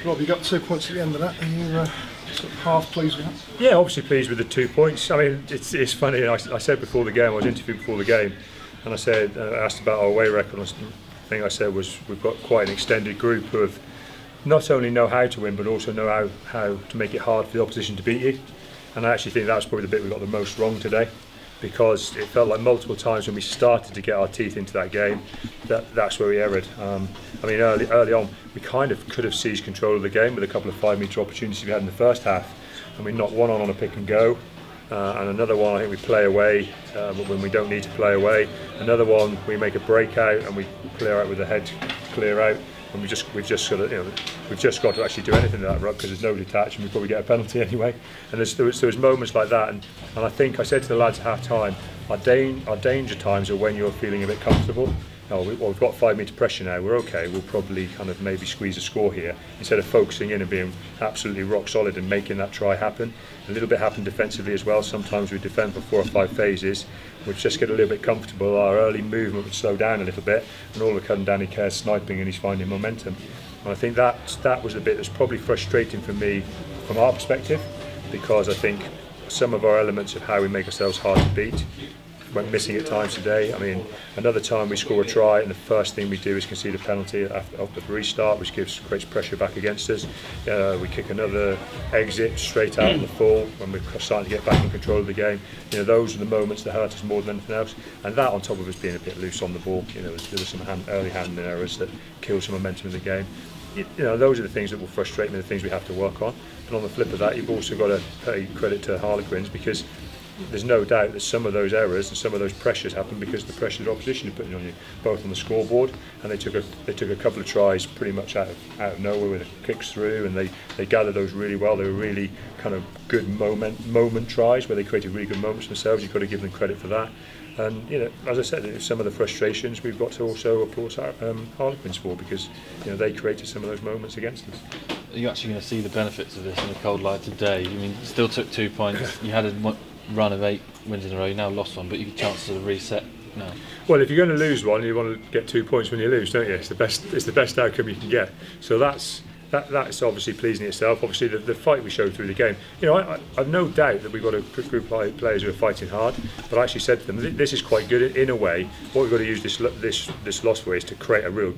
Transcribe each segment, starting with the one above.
Rob, you got 2 points at the end of that. Are you sort of half pleased with that? Yeah, obviously pleased with the 2 points. I mean, it's funny. I said before the game, I was interviewed before the game, and I said, asked about our away record. The thing I said was we've got quite an extended group who have not only know how to win, but also know how to make it hard for the opposition to beat you. And I actually think that's probably the bit we got the most wrong today, because it felt like multiple times when we started to get our teeth into that game, that's where we erred. I mean, early on, we kind of could have seized control of the game with a couple of 5-metre opportunities we had in the first half, and we knocked one on a pick and go, and another one I think we play away when we don't need to play away. Another one we make a breakout and we clear out with the head clear out, and we've just got to actually do anything to that ruck because there's nobody attached, and we probably get a penalty anyway. And there was moments like that, and I think I said to the lads at half time, our danger times are when you're feeling a bit comfortable. Oh, we've got 5-metre pressure now, we're okay, we'll probably kind of maybe squeeze a score here, instead of focusing in and being absolutely rock solid and making that try happen. A little bit happened defensively as well. Sometimes we defend for 4 or 5 phases, we'd just get a little bit comfortable, our early movement would slow down a little bit, and all of a sudden Danny Kerr's sniping and he's finding momentum. And I think that was the bit that's probably frustrating for me from our perspective, because I think some of our elements of how we make ourselves hard to beat went missing at times today. I mean, another time we score a try and the first thing we do is concede a penalty after the restart, which creates pressure back against us. We kick another exit straight out on the full when we're starting to get back in control of the game. You know, those are the moments that hurt us more than anything else. And that, on top of us being a bit loose on the ball, you know, there was some early handling errors that killed some momentum of the game. You know, those are the things that will frustrate me, the things we have to work on. But on the flip of that, you've also got to pay credit to Harlequins, because there's no doubt that some of those errors and some of those pressures happen because of the pressure the opposition are putting on you, both on the scoreboard, and they took a couple of tries pretty much out of nowhere with kicks through, and they gathered those really well. They were really kind of good moment tries where they created really good moments themselves. You've got to give them credit for that. And you know, as I said, some of the frustrations we've got to also applaud Harlequins for, because you know they created some of those moments against us. Are you actually going to see the benefits of this in the cold light today? I mean, you still took 2 points. You had a run of 8 wins in a row. You now lost one, but you get a chance to reset now. Well, if you're going to lose one, you want to get 2 points when you lose, don't you? It's the best outcome you can get. So that's obviously pleasing itself. Obviously, the fight we showed through the game. You know, I've no doubt that we've got a group of players who are fighting hard. But I actually said to them, this is quite good in a way. What we've got to use this loss for is to create a real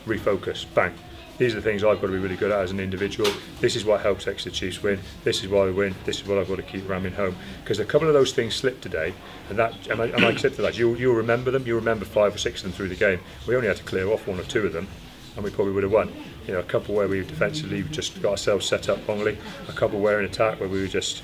refocus. Bang. These are the things I've got to be really good at as an individual. This is what helps Exeter Chiefs win. This is why we win. This is what I've got to keep ramming home. Because a couple of those things slipped today, and I said to that, you'll remember them. You remember 5 or 6 of them through the game. We only had to clear off 1 or 2 of them, and we probably would have won. You know, a couple where we defensively just got ourselves set up wrongly. A couple where in attack where we were just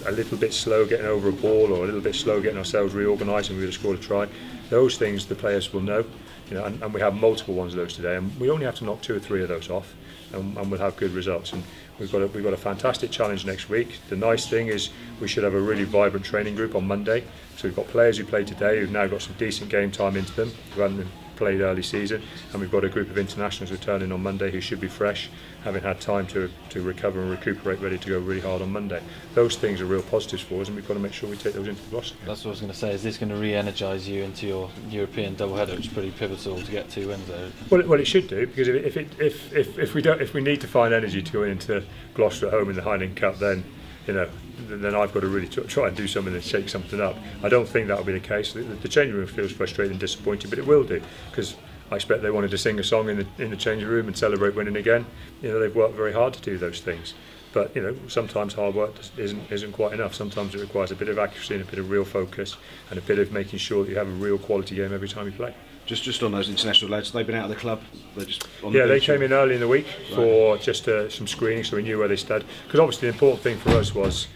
a little bit slow getting over a ball, or a little bit slow getting ourselves reorganised, and we would have scored a try. Those things the players will know. You know, and we have multiple ones of those today, and we only have to knock 2 or 3 of those off, and we'll have good results. And we've got a fantastic challenge next week. The nice thing is we should have a really vibrant training group on Monday. So we've got players who played today who've now got some decent game time into them, who hadn't played early season, and we've got a group of internationals returning on Monday who should be fresh, having had time to recover and recuperate, ready to go really hard on Monday. Those things are real positives for us, and we've got to make sure we take those into the roster. That's what I was going to say. Is this going to re-energise you into your European doubleheader, which is pretty pivotal to get 2 wins there? Well, it should do, because if we need to find energy to go into Gloucester at home in the Heineken Cup, then you know, then I've got to really try and do something and shake something up. I don't think that will be the case. The changing room feels frustrated and disappointed, but it will do, because I expect they wanted to sing a song in the changing room and celebrate winning again. You know, they've worked very hard to do those things. But you know, sometimes hard work isn't quite enough. Sometimes it requires a bit of accuracy and a bit of real focus, and a bit of making sure that you have a real quality game every time you play. Just on those international lads, they've been out of the club. They're just on the they came in early in the week for just some screening, so we knew where they stood. Because obviously the important thing for us was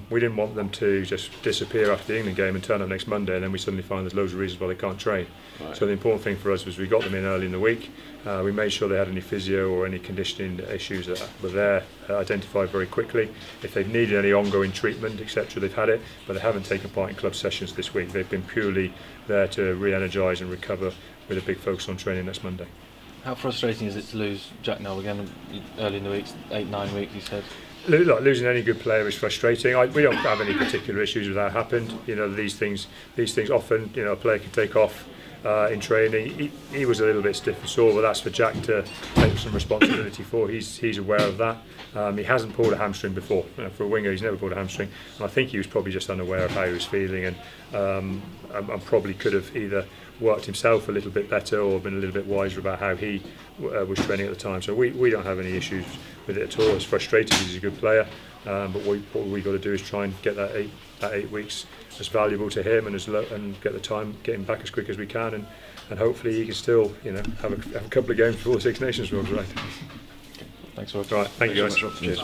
we didn't want them to just disappear after the England game and turn up next Monday, and then we suddenly find there's loads of reasons why they can't train. Right. So the important thing for us was we got them in early in the week. We made sure they had any physio or any conditioning issues that were there identified very quickly. If they've needed any ongoing treatment, etc., they've had it, but they haven't taken part in club sessions this week. They've been purely there to re-energise and recover, with a big focus on training next Monday. How frustrating is it to lose Jack Noel again early in the week, 8-9 weeks, you said? Losing any good player is frustrating. We don't have any particular issues with that happened. You know, these things often, you know, a player can take off in training. He was a little bit stiff and sore, but that's for Jack to take some responsibility for. He's aware of that. He hasn't pulled a hamstring before. For a winger, he's never pulled a hamstring, and I think he was probably just unaware of how he was feeling, and probably could have either worked himself a little bit better or been a little bit wiser about how he was training at the time. So we don't have any issues with it at all. It's frustrating. He's a good player, but what we got to do is try and get that 8 weeks as valuable to him, and get him back as quick as we can, and hopefully he can still have a couple of games before the Six Nations World, right? Thanks, Rob. Right, thank you guys. Cheers.